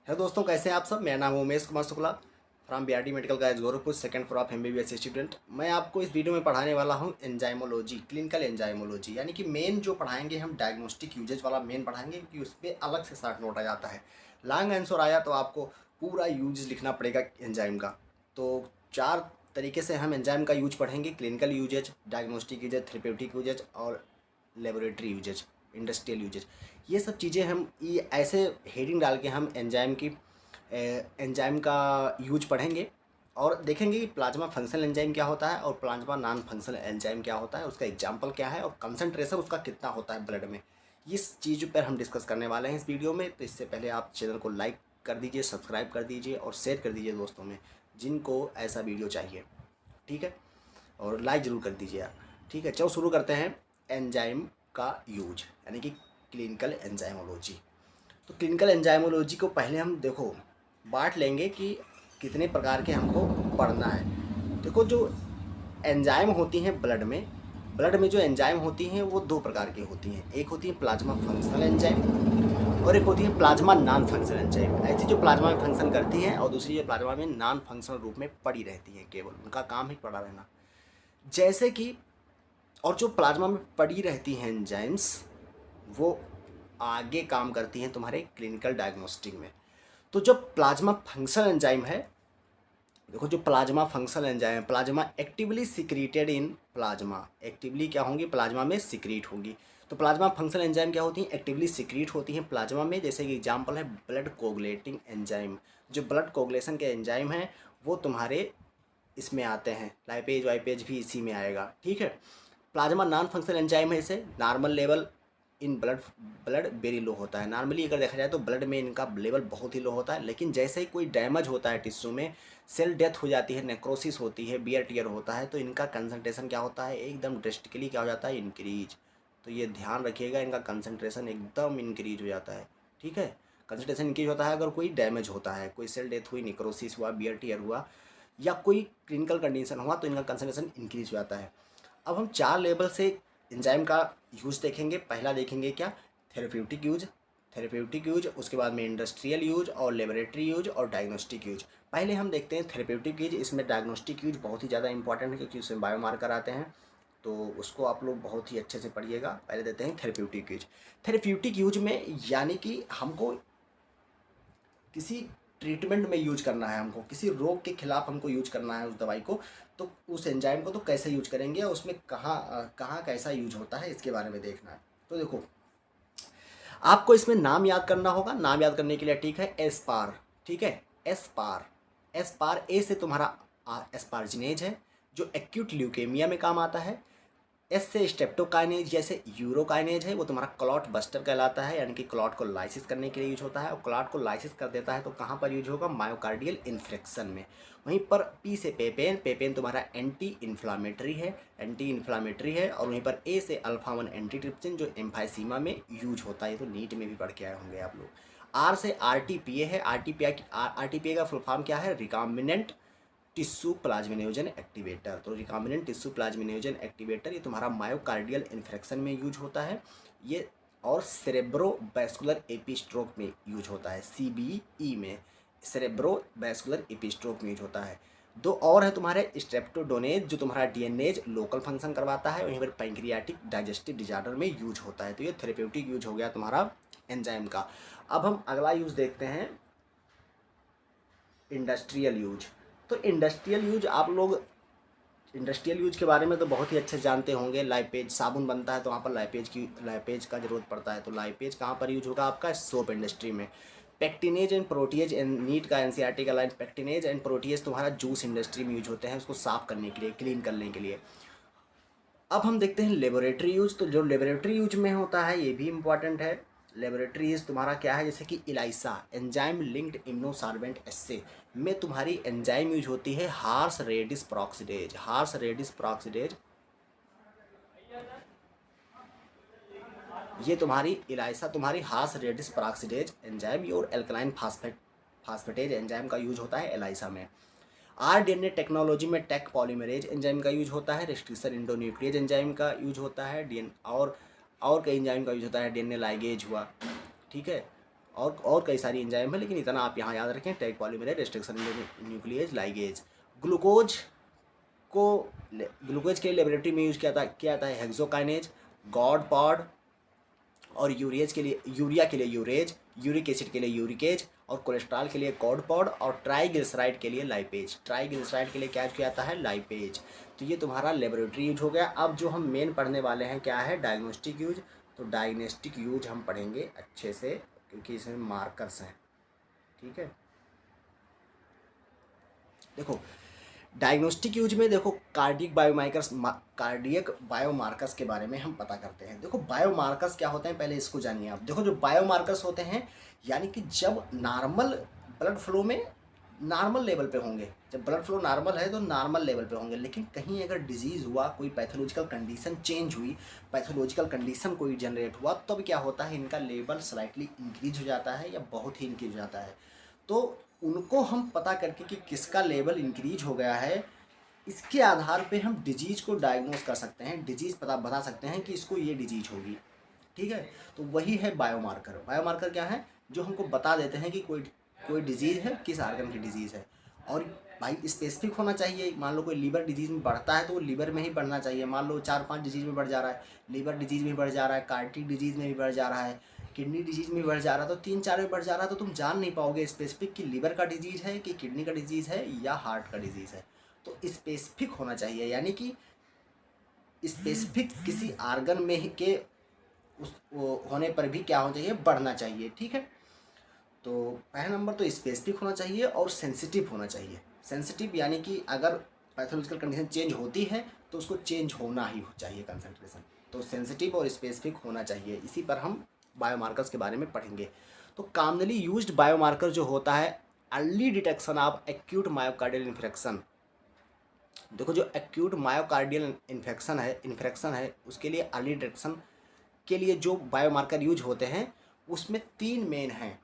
Hello दोस्तों, कैसे हैं आप सब। मेरा नाम है Umesh Kumar Shukla from BRD medical college Gorakhpur, second floor of MBBS student. मैं आपको इस वीडियो में पढ़ाने वाला हूं एंजाइमोलॉजी, क्लिनिकल एंजाइमोलॉजी, यानी कि मेन जो पढ़ाएंगे हम डायग्नोस्टिक यूजेज वाला मेन पढ़ाएंगे, क्योंकि उस पर अलग से शॉर्ट नोट आ जाता है। लॉन्ग आंसर आया तो आपको पूरा यूज लिखना पड़ेगा एंजाइम का। तो 4 तरीके से हम एंजाइम का यूज पढ़ेंगे: clinical uses, diagnostic uses, therapeutic uses और लेबोरेटरी यूजेज, इंडस्ट्रियल यूजेज। ये सब चीज़ें हम ये ऐसे हेडिंग डाल के हम एंजाइम का यूज पढ़ेंगे और देखेंगे कि प्लाज्मा फंक्शनल एंजाइम क्या होता है और प्लाज्मा नॉन फंक्शनल एंजाइम क्या होता है, उसका एग्जाम्पल क्या है और कंसनट्रेशन उसका कितना होता है ब्लड में। इस चीज़ पर हम डिस्कस करने वाले हैं इस वीडियो में। तो इससे पहले आप चैनल को लाइक कर दीजिए, सब्सक्राइब कर दीजिए और शेयर कर दीजिए दोस्तों में जिनको ऐसा वीडियो चाहिए, ठीक है। और लाइक ज़रूर कर दीजिए आप, ठीक है। चलो शुरू करते हैं एंजाइम का यूज, यानी कि क्लिनिकल एंजाइमोलॉजी। तो क्लिनिकल एंजाइमोलॉजी को पहले हम देखो बांट लेंगे कि कितने प्रकार के हमको पढ़ना है। देखो, जो एंजाइम होती हैं ब्लड में जो एंजाइम होती हैं वो 2 प्रकार की होती हैं। एक होती है प्लाज्मा फंक्शनल एंजाइम और एक होती है प्लाज्मा नॉन फंक्शनल एंजाइम। ऐसी जो प्लाज्मा में फंक्शन करती हैं और दूसरी जो प्लाज्मा में नॉन फंक्शनल रूप में पड़ी रहती हैं, केवल उनका काम ही पड़ा रहना। जैसे कि और जो प्लाज्मा में पड़ी रहती हैं एंजाइम्स, वो आगे काम करती हैं तुम्हारे क्लिनिकल डायग्नोस्टिक में। तो जो प्लाज्मा फंक्शनल एंजाइम है, देखो जो प्लाज्मा फंक्शनल एंजाइम है, plasma actively secreted in plasma, actively क्या होंगी, प्लाज्मा में सिक्रीट होंगी। तो प्लाज्मा फंक्शनल एंजाइम क्या होती हैं, एक्टिवली सिक्रीट होती हैं प्लाज्मा में। जैसे कि एग्जांपल है ब्लड कोगुलेटिंग एंजाइम। जो ब्लड कोगुलेशन के एंजाइम हैं वो तुम्हारे इसमें आते हैं, लाइपेज वाइपेज भी इसी में आएगा, ठीक है। प्लाज्मा नॉन फंक्शनल एंजाइम है, इसे normal level in blood blood very low होता है। नॉर्मली अगर देखा जाए तो ब्लड में इनका लेवल बहुत ही लो होता है, लेकिन जैसे ही कोई डैमेज होता है टिश्यू में, सेल डेथ हो जाती है, नेक्रोसिस होती है, बियर टियर होता है, तो इनका कंसंट्रेशन क्या होता है, एकदम ड्रेस्टिकली क्या हो जाता है, इंक्रीज। तो ये ध्यान रखिएगा, इनका कंसंट्रेशन एकदम इंक्रीज हो जाता है, ठीक है। कंसंट्रेशन इंक्रीज होता है अगर कोई डैमेज होता है, कोई सेल डेथ हुई, निक्रोसिस हुआ, बियर टियर हुआ या कोई क्लिनिकल कंडीशन हुआ, तो इनका कंसंट्रेशन इंक्रीज हो जाता है। अब हम 4 लेवल से एंजाइम का यूज़ देखेंगे। पहला देखेंगे क्या, थेरेप्यूटिक यूज, उसके बाद में इंडस्ट्रियल यूज और लेबोरेटरी यूज और डायग्नोस्टिक यूज। पहले हम देखते हैं थेरेप्यूटिक यूज। इसमें डायग्नोस्टिक यूज बहुत ही ज़्यादा इंपॉर्टेंट है क्योंकि उसमें बायोमार्कर आते हैं, तो उसको आप लोग बहुत ही अच्छे से पढ़िएगा। पहले देते हैं थेरेप्यूटिक यूज। थेरेप्यूटिक यूज में यानी कि हमको किसी ट्रीटमेंट में यूज करना है, हमको किसी रोग के खिलाफ हमको यूज करना है उस दवाई को, तो उस एंजाइम को तो कैसे यूज करेंगे और उसमें कहाँ कहाँ कैसा यूज होता है, इसके बारे में देखना है। तो देखो, आपको इसमें नाम याद करना होगा। नाम याद करने के लिए ठीक है एस्पार, ठीक है। एस्पार, एस्पार ए से तुम्हारा एस्पार्जिनेज है जो एक्यूट ल्यूकेमिया में काम आता है। एस से स्टेप्टोकाइनेज जैसे यूरोकाइनेज है, वो तुम्हारा क्लॉट बस्टर कहलाता है, यानी कि क्लॉट को लाइसिस करने के लिए यूज होता है। और क्लॉट को लाइसिस कर देता है तो कहाँ पर यूज होगा, मायोकार्डियल इन्फेक्शन में। वहीं पर पी से पेपेन, पेपेन तुम्हारा एंटी इन्फ्लामेटरी है, और वहीं पर ए से अल्फा 1 एंटीट्रिप्सिन जो एम्फाइसीमा में यूज होता है। ये तो नीट में भी पढ़ के आए होंगे आप लोग। आर से आरटीपीए है। आरटीपीए का फुल फॉर्म क्या है, रिकॉम्बिनेंट टिश्यू प्लाज्मिनोजन एक्टिवेटर। तो रिकॉम्बिनेंट टिश्यू प्लाज्मिनोजन एक्टिवेटर ये तुम्हारा मायोकार्डियल इन्फेक्शन में यूज होता है ये, और सेरेब्रोवैस्कुलर एपिस्ट्रोक में यूज होता है, सीबीई में, सेरेब्रोवैस्कुलर एपिस्ट्रोक में यूज होता है। 2 और है तुम्हारे स्ट्रेप्टोडोनेज जो तुम्हारा डीएनएज लोकल फंक्शन करवाता है, वहीं पर पैंक्रियाटिक डाइजेस्टिव डिजार्डर में यूज होता है। तो ये थेरेप्यूटिक यूज हो गया तुम्हारा एंजाइम का। अब हम अगला यूज देखते हैं, इंडस्ट्रियल यूज। तो इंडस्ट्रियल यूज के बारे में तो बहुत ही अच्छे जानते होंगे। लाइपेज साबुन बनता है तो वहाँ पर लाइपेज का जरूरत पड़ता है। तो लाइपेज कहाँ पर यूज होगा आपका, सोप इंडस्ट्री में। पेक्टिनेज एंड प्रोटीएज, नीट का एनसीईआरटी का लाइन, पेक्टिनेज एंड प्रोटीएज तुम्हारा जूस इंडस्ट्री में यूज होते हैं, उसको साफ करने के लिए, क्लीन करने के लिए। अब हम देखते हैं लेबोरेटरी यूज। तो जो लेबोरेटरी यूज में होता है ये भी इंपॉर्टेंट है। लेबोरेटरी यूज तुम्हारा क्या है, जैसे कि इलाइसा एंजाइम लिंक्ड इम्यूनोसार्बेंट एस्से में तुम्हारी एंजाइम यूज होती है हार्स रेडिस प्रोक्सीडेज। ये तुम्हारी इलाइसा तुम्हारी हार्स रेडिस प्रोक्सीडेज एंजाइम और एल्कलाइन फास्फेटेज एंजाइम का यूज होता है एलाइसा में। आरडीएनए टेक्नोलॉजी में टेक पॉलीमरेज एंजाइम का यूज होता है, रेस्ट्रिक्शन इंडोन्यूक्लियेज एंजाइम का यूज होता है, डीएन और कई एंजाइम का यूज होता है, डीएनए लाइगेज हुआ, ठीक है। और कई सारी एंजाइम है, लेकिन इतना आप यहाँ याद रखें, tag polymerase, restriction nuclease, ligase. Glucose को ग्लूकोज के लेबोरेटरी में यूज किया जाता है हेक्सोकाइनेज, गॉड पॉड, और यूरिया के लिए यूरेज, यूरिक एसिड के लिए यूरिकेज, और कोलेस्ट्रॉल के लिए गॉड पॉड, और ट्राइग्लिसराइड के लिए लाइपेज। ट्राइग्लिसराइड के लिए क्या किया जाता है? लाइपेज। तो ये तुम्हारा लेबोरेटरी यूज हो गया। अब जो हम मेन पढ़ने वाले हैं क्या है? Diagnostic use. तो डायग्नोस्टिक यूज हम पढ़ेंगे अच्छे से, क्योंकि इसमें मार्कर्स हैं। ठीक है, देखो डायग्नोस्टिक यूज में देखो कार्डियक बायोमार्कर्स के बारे में हम पता करते हैं। देखो बायोमार्कर्स क्या होते हैं, पहले इसको जानिए आप। देखो जो बायोमार्कर्स होते हैं, यानी कि जब नॉर्मल ब्लड फ्लो में नॉर्मल लेवल पे होंगे, जब ब्लड फ्लो नॉर्मल है तो नॉर्मल लेवल पे होंगे, लेकिन कहीं अगर डिजीज़ हुआ, कोई पैथोलॉजिकल कंडीशन चेंज हुई, पैथोलॉजिकल कंडीशन कोई जनरेट हुआ, तब क्या होता है, इनका लेवल स्लाइटली इंक्रीज हो जाता है या बहुत ही इंक्रीज हो जाता है। तो उनको हम पता करके कि किसका लेवल इंक्रीज हो गया है, इसके आधार पे हम डिजीज़ को डायग्नोस कर सकते हैं, डिजीज़ बता सकते हैं कि इसको ये डिजीज़ होगी। ठीक है, तो वही है बायोमार्कर। बायोमार्कर क्या है? जो हमको बता देते हैं कि कोई डिजीज़ है, किस आर्गन की डिजीज़ है। और भाई स्पेसिफिक होना चाहिए। मान लो कोई लीवर डिजीज़ में बढ़ता है तो वो लीवर में ही बढ़ना चाहिए। मान लो 4-5 डिजीज़ में बढ़ जा रहा है, लीवर डिजीज़ में बढ़ जा रहा है, कार्डिक डिजीज़ में भी बढ़ जा रहा है, किडनी डिजीज़ में बढ़ जा रहा है, तो 3-4 में बढ़ जा रहा है, तो तुम जान नहीं पाओगे स्पेसिफिक कि लीवर का डिजीज़ है कि किडनी का डिजीज़ है या हार्ट का डिजीज़ है। तो स्पेसिफिक होना चाहिए, यानी कि स्पेसिफिक किसी आर्गन में ही के होने पर भी क्या होना चाहिए? बढ़ना चाहिए। ठीक है, तो पहला नंबर तो स्पेसिफिक होना चाहिए और सेंसिटिव होना चाहिए। सेंसिटिव यानी कि अगर पैथोलॉजिकल कंडीशन चेंज होती है तो उसको चेंज होना ही चाहिए कंसंट्रेशन। तो सेंसिटिव और स्पेसिफिक होना चाहिए। इसी पर हम बायोमार्कर्स के बारे में पढ़ेंगे। तो कॉमनली यूज्ड बायोमार्कर जो होता है, early detection of acute myocardial infection. देखो जो एक्यूट मायोकार्डियल इन्फेक्शन है उसके लिए अर्ली डिटेक्शन के लिए जो बायोमार्कर यूज होते हैं, उसमें 3 मेन हैं।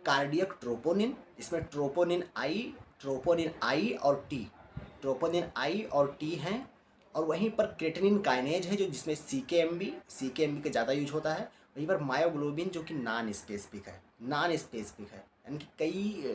कार्डियक ट्रोपोनिन, इसमें ट्रोपोनिन आई और टी, ट्रोपोनिन आई और टी हैं। और वहीं पर क्रेटिनिन काइनेज है, जो जिसमें सीकेएमबी के ज़्यादा यूज होता है। वहीं पर मायोग्लोबिन जो कि नॉन स्पेसिफिक है, यानी कि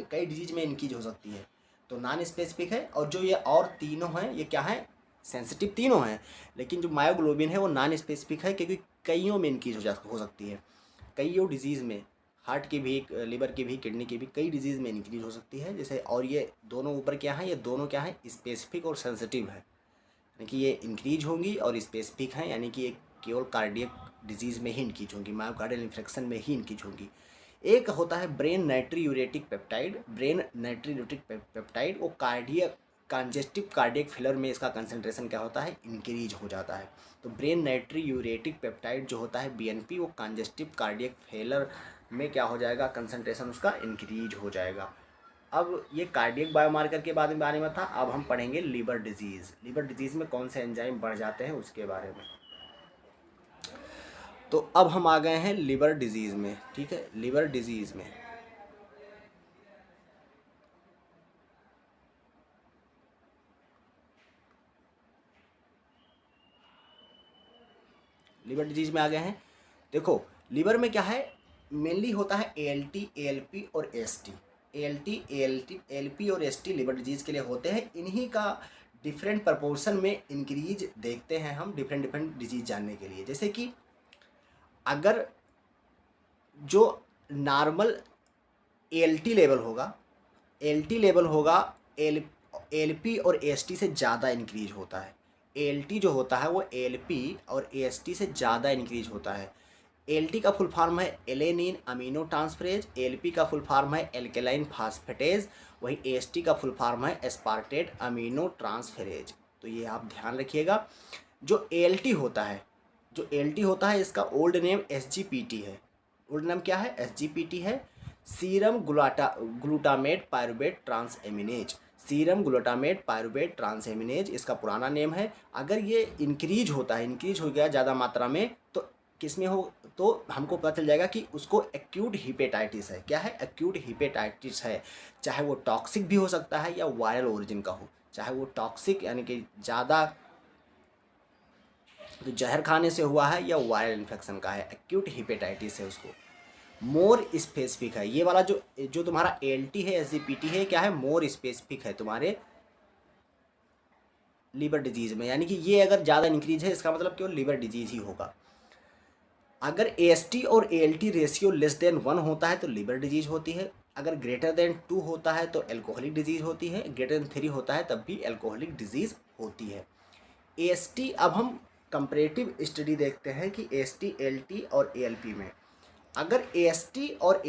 कई डिजीज में इनकी हो सकती है, तो नॉन स्पेसिफिक है। और जो ये और तीनों हैं, ये क्या है? सेंसिटिव तीनों हैं, लेकिन जो मायोग्लोबिन है वो नॉन स्पेसिफिक है, क्योंकि कईयों में इनकी हो सकती है। कईयों डिजीज़ में, हार्ट की भी, लिवर की भी, किडनी की भी, कई डिजीज़ में इंक्रीज हो सकती है। जैसे, और ये दोनों ऊपर क्या है? ये दोनों क्या है? स्पेसिफिक और सेंसिटिव है, यानी कि ये इंक्रीज होंगी, और स्पेसिफिक है यानी कि ये केवल कार्डियक डिजीज़ में ही इंक्रीज होंगी, मायोकार्डियल इन्फेक्शन में ही इंक्रीज होंगी। एक होता है ब्रेन नाइट्रीयूरेटिक पेप्टाइड। वो कंजेस्टिव कार्डियक फेलर में इसका कंसंट्रेशन क्या होता है? इंक्रीज हो जाता है। तो ब्रेन नाइट्रीयूरेटिक पेप्टाइड जो होता है बीएनपी, वो कंजेस्टिव कार्डियक फेलर में क्या हो जाएगा? कंसंट्रेशन उसका इंक्रीज हो जाएगा। अब ये कार्डियक बायोमार्कर के बारे में था। अब हम पढ़ेंगे लीवर डिजीज़ में कौन से एंजाइम बढ़ जाते हैं उसके बारे में। तो अब हम आ गए हैं लिवर डिजीज़ में। ठीक है, लिवर डिजीज़ में आ गए हैं। देखो लिवर में क्या है? मेनली होता है एएलटी, एएलपी और एसटी। एएलपी और एसटी लिवर डिजीज़ के लिए होते हैं। इन्हीं का डिफरेंट प्रपोर्शन में इंक्रीज देखते हैं हम डिफरेंट डिजीज़ जानने के लिए। जैसे कि अगर जो नॉर्मल एएलटी लेवल होगा, एएलपी और एएसटी से ज़्यादा इंक्रीज होता है। एएलटी जो होता है वो एएलपी और एएसटी से ज़्यादा इंक्रीज होता है। एएलटी का फुल फॉर्म है एलेनिन अमीनो ट्रांसफरेज, एएलपी का फुल फॉर्म है एल्केलाइन फास्फेटेज, वहीं एएसटी का फुल फॉर्म है एस्पार्टेट अमीनो ट्रांसफरेज। तो ये आप ध्यान रखिएगा। जो एएलटी होता है इसका ओल्ड नेम एसजीपीटी है। ओल्ड नेम क्या है? एसजीपीटी है। सीरम ग्लूटामेट पायरुवेट ट्रांसएमिनेज इसका पुराना नेम है। अगर ये इंक्रीज हो गया ज़्यादा मात्रा में, तो किस में हो? तो हमको पता चल जाएगा कि उसको एक्यूट हिपेटाइटिस है। क्या है? एक्यूट हिपेटाइटिस है। चाहे वो टॉक्सिक भी हो सकता है या वायरल ओरिजिन का हो। चाहे वो टॉक्सिक यानी कि ज़्यादा तो जहर खाने से हुआ है, या वायरल इन्फेक्शन का है, एक्यूट हिपेटाइटिस है उसको। मोर स्पेसिफिक है। ये वाला जो जो तुम्हारा ALT है, SGPT है, क्या है, मोर स्पेसिफिक है तुम्हारे लीवर डिजीज़ में, यानी कि ये अगर ज़्यादा इंक्रीज है इसका मतलब केवल लीवर डिजीज़ ही होगा। अगर AST और ALT रेशियो लेस देन 1 होता है तो लीवर डिजीज़ होती है, अगर ग्रेटर देन 2 होता है तो एल्कोहलिक डिजीज़ होती है, ग्रेटर देन 3 होता है तब भी एल्कोहलिक डिजीज़ होती है। AST, अब हम कंपैरेटिव स्टडी देखते हैं कि AST, ALT और ALP में अगर AST और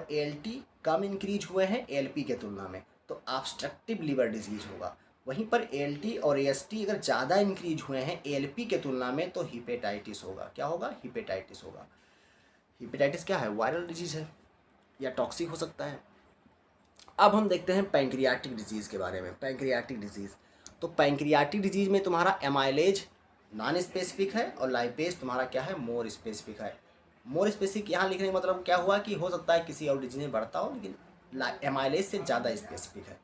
ALT कम इंक्रीज हुए हैं ALP के तुलना में तो ऑब्स्ट्रक्टिव लीवर डिजीज़ होगा। वहीं पर ALT और AST अगर ज़्यादा इंक्रीज हुए हैं ALP के तुलना में तो हिपेटाइटिस होगा। क्या होगा? हिपेटाइटिस होगा। हिपेटाइटिस क्या है? वायरल डिजीज़ है या टॉक्सिक हो सकता है। अब हम देखते हैं पैंक्रियाटिक डिजीज़ के बारे में। पैंक्रियाटिक डिजीज़, तो पैंक्रियाटिक डिजीज़ में तुम्हारा एमाइलेज नॉन स्पेसिफिक है और लाइपेज तुम्हारा क्या है? मोर स्पेसिफिक है। मोर स्पेसिफिक यहाँ लिखने का मतलब क्या हुआ कि हो सकता है किसी और डिजीज में बढ़ता हो लेकिन एमाइलेज से ज़्यादा स्पेसिफिक है।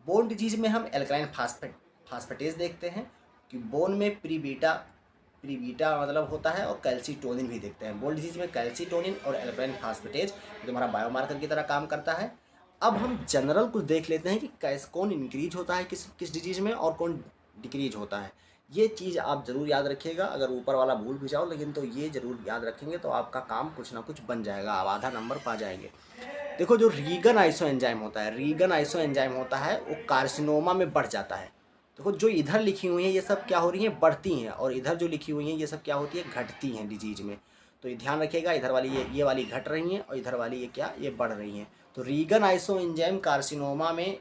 बोन डिजीज में हम एल्कलाइन फास्फेटेज देखते हैं कि बोन में प्रीबीटा मतलब होता है और कैल्सीटोनिन भी देखते हैं। बोन डिजीज में कैल्सीटोनिन और एल्कलाइन फास्फेटेज तुम्हारा बायोमार्कर की तरह काम करता है। अब हम जनरल कुछ देख लेते हैं कि कैसे कौन इंक्रीज होता है किस किस डिजीज़ में और कौन डिक्रीज होता है। ये चीज़ आप ज़रूर याद रखिएगा। अगर ऊपर वाला भूल भी जाओ लेकिन तो ये ज़रूर याद रखेंगे तो आपका काम कुछ ना कुछ बन जाएगा, आप आधा नंबर पा जाएंगे। देखो, जो रीगन आइसो एंजाइम होता है, रीगन आइसो एंजाइम होता है वो कार्सिनोमा में बढ़ जाता है। देखो, जो इधर लिखी हुई हैं ये सब क्या हो रही हैं? बढ़ती हैं, और इधर जो लिखी हुई हैं ये सब क्या होती है? घटती हैं डिजीज में। तो ये ध्यान रखिएगा, इधर वाली ये वाली घट रही हैं और इधर वाली ये क्या, ये बढ़ रही हैं। तो रीगन आइसो एंजाइम कार्सिनोमा में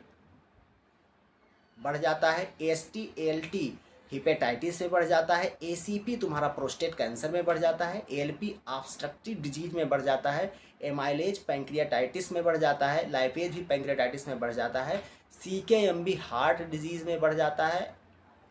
बढ़ जाता है। AST ALT हिपेटाइटिस में बढ़ जाता है। ACP तुम्हारा प्रोस्टेट कैंसर में बढ़ जाता है। ALP ऑब्स्ट्रक्टिव डिजीज में बढ़ जाता है। एमाइलेज पैंक्रियाटाइटिस में बढ़ जाता है। लाइपेज भी पैंक्रियाटाइटिस में बढ़ जाता है। CKMB हार्ट डिजीज में बढ़ जाता है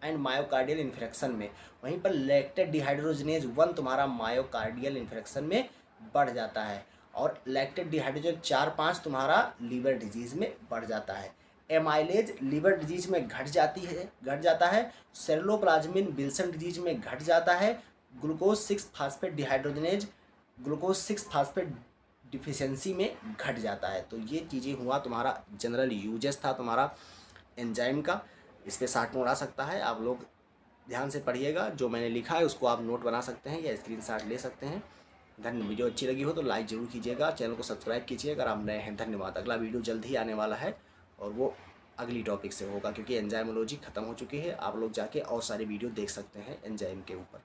एंड मायोकार्डियल इन्फेक्शन में। वहीं पर लैक्टेट डिहाइड्रोजनेज 1 तुम्हारा मायोकार्डियल इन्फेक्शन में बढ़ जाता है और लैक्टेट डिहाइड्रोजन 4-5 तुम्हारा लीवर डिजीज में बढ़ जाता है। एमाइलेज लीवर डिजीज में घट जाता है। सेरोप्लाज्मिन विल्सन डिजीज में घट जाता है। Glucose 6 phosphate dehydrogenase glucose 6 phosphate deficiency में घट जाता है। तो ये चीज़ें हुआ तुम्हारा जनरल यूजेस था तुम्हारा एंजाइम का। इस पर 60 नोट आ सकता है। आप लोग ध्यान से पढ़िएगा, जो मैंने लिखा है उसको आप नोट बना सकते हैं या स्क्रीनशॉट ले सकते हैं। वीडियो अच्छी लगी हो तो लाइक ज़रूर कीजिएगा, चैनल को सब्सक्राइब कीजिए अगर आप नए हैं। धन्यवाद। अगला वीडियो जल्द ही आने वाला है और वो अगली टॉपिक से होगा क्योंकि एंजाइमोलॉजी ख़त्म हो चुकी है। आप लोग जाके और सारी वीडियो देख सकते हैं एंजाइम के ऊपर।